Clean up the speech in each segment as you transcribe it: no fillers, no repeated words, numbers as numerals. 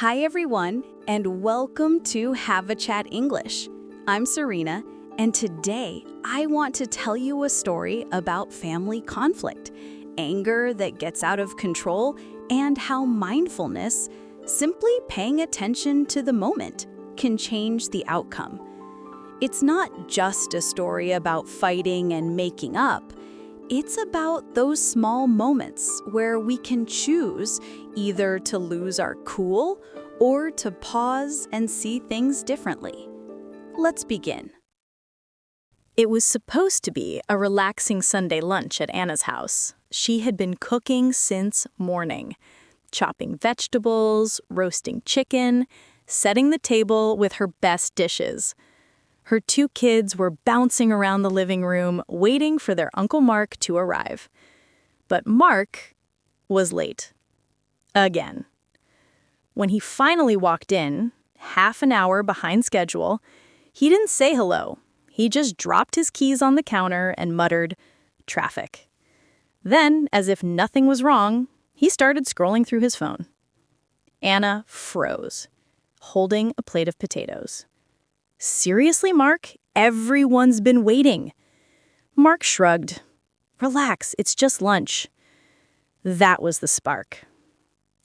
Hi everyone, and welcome to Havachat English. I'm Serena, and today I want to tell you a story about family conflict, anger that gets out of control, and how mindfulness, simply paying attention to the moment, can change the outcome. It's not just a story about fighting and making up. It's about those small moments where we can choose either to lose our cool or to pause and see things differently. Let's begin. It was supposed to be a relaxing Sunday lunch at Anna's house. She had been cooking since morning, chopping vegetables, roasting chicken, setting the table with her best dishes. Her two kids were bouncing around the living room, waiting for their Uncle Mark to arrive. But Mark was late. Again. When he finally walked in, half an hour behind schedule, he didn't say hello. He just dropped his keys on the counter and muttered, "Traffic." Then, as if nothing was wrong, he started scrolling through his phone. Anna froze, holding a plate of potatoes. "Seriously, Mark? Everyone's been waiting." Mark shrugged. "Relax, it's just lunch." That was the spark.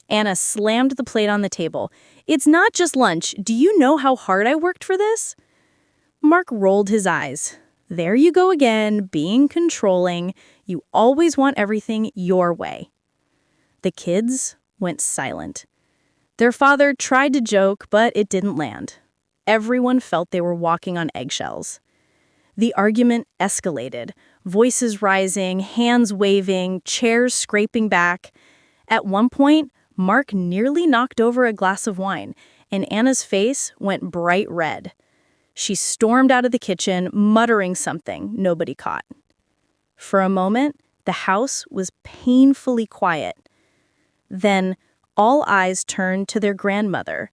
Anna slammed the plate on the table. "It's not just lunch. Do you know how hard I worked for this?" Mark rolled his eyes. "There you go again, being controlling. You always want everything your way." The kids went silent. Their father tried to joke, but it didn't land. Everyone felt they were walking on eggshells. The argument escalated, voices rising, hands waving, chairs scraping back. At one point, Mark nearly knocked over a glass of wine, and Anna's face went bright red. She stormed out of the kitchen, muttering something nobody caught. For a moment, the house was painfully quiet. Then, all eyes turned to their grandmother,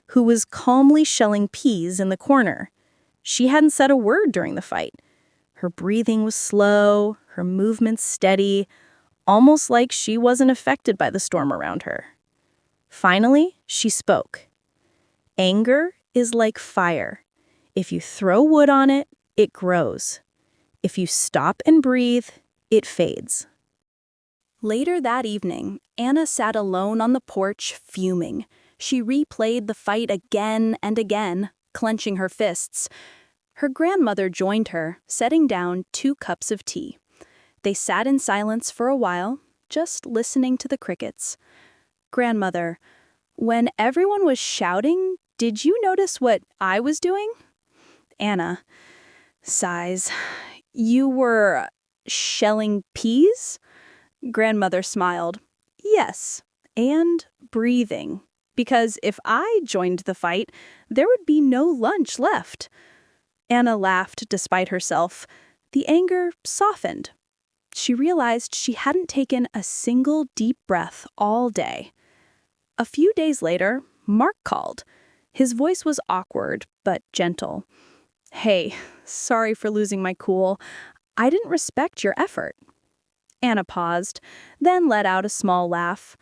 who was calmly shelling peas in the corner. She hadn't said a word during the fight. Her breathing was slow, her movements steady, almost like she wasn't affected by the storm around her. Finally, she spoke. "Anger is like fire. If you throw wood on it, it grows. If you stop and breathe, it fades." Later that evening, Anna sat alone on the porch, fuming. She replayed the fight again and again, clenching her fists. Her grandmother joined her, setting down 2 cups of tea. They sat in silence for a while, just listening to the crickets. "Grandmother, when everyone was shouting, did you notice what I was doing?" Anna sighs. "You were shelling peas?" Grandmother smiled. "Yes, and breathing. Because if I joined the fight, there would be no lunch left." Anna laughed despite herself. The anger softened. She realized she hadn't taken a single deep breath all day. A few days later, Mark called. His voice was awkward, but gentle. "Hey, sorry for losing my cool. I didn't respect your effort." Anna paused, then let out a small laugh.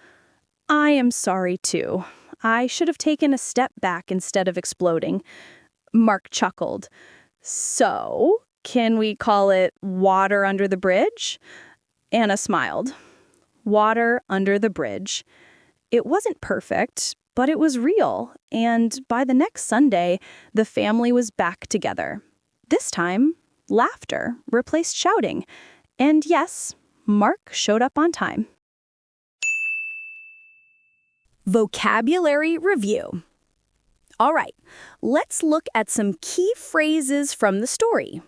"I am sorry too. I should have taken a step back instead of exploding." Mark chuckled. "So, can we call it water under the bridge?" Anna smiled. Water under the bridge. It wasn't perfect, but it was real, and by the next Sunday, the family was back together. This time, laughter replaced shouting. And yes, Mark showed up on time. Vocabulary review. All right, let's look at some key phrases from the story.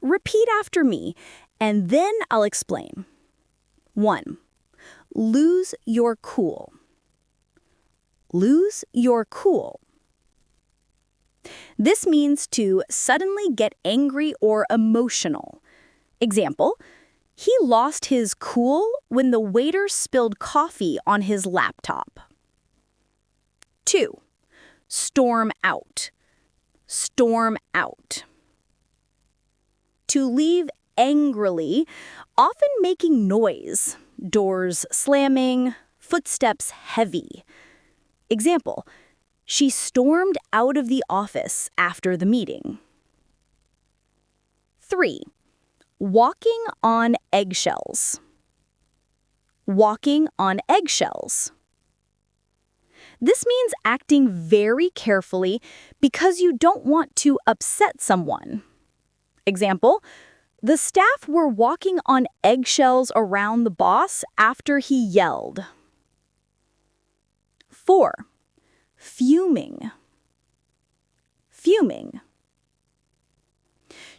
Repeat after me, and then I'll explain. 1. Lose your cool. Lose your cool. This means to suddenly get angry or emotional. Example, he lost his cool when the waiter spilled coffee on his laptop. 2. Storm out. Storm out. To leave angrily, often making noise, doors slamming, footsteps heavy. Example, She stormed out of the office after the meeting. 3. Walking on eggshells. Walking on eggshells. This means acting very carefully because you don't want to upset someone. Example, the staff were walking on eggshells around the boss after he yelled. 4. Fuming. Fuming.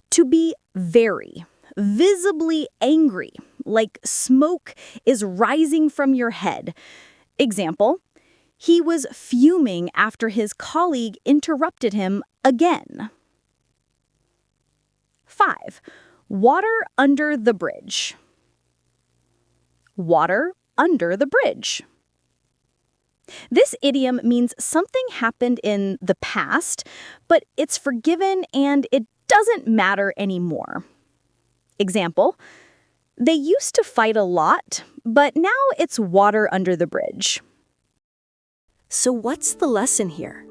To be very, visibly angry, like smoke is rising from your head. Example, he was fuming after his colleague interrupted him again. 5. Water under the bridge. Water under the bridge. This idiom means something happened in the past, but it's forgiven and it doesn't matter anymore. Example, they used to fight a lot, but now it's water under the bridge. So what's the lesson here?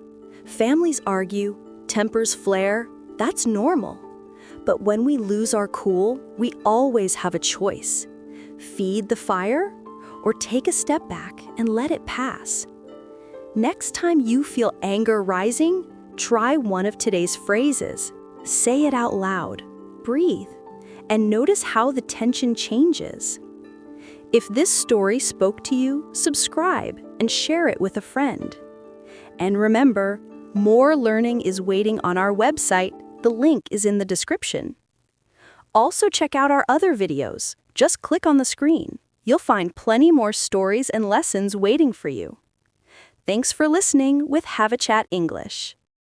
Families argue, tempers flare, that's normal. But when we lose our cool, we always have a choice. Feed the fire or take a step back and let it pass. Next time you feel anger rising, try one of today's phrases. Say it out loud, breathe, and notice how the tension changes. If this story spoke to you, subscribe and share it with a friend. And remember, more learning is waiting on our website. The link is in the description. Also check out our other videos. Just click on the screen. You'll find plenty more stories and lessons waiting for you. Thanks for listening with Havachat English.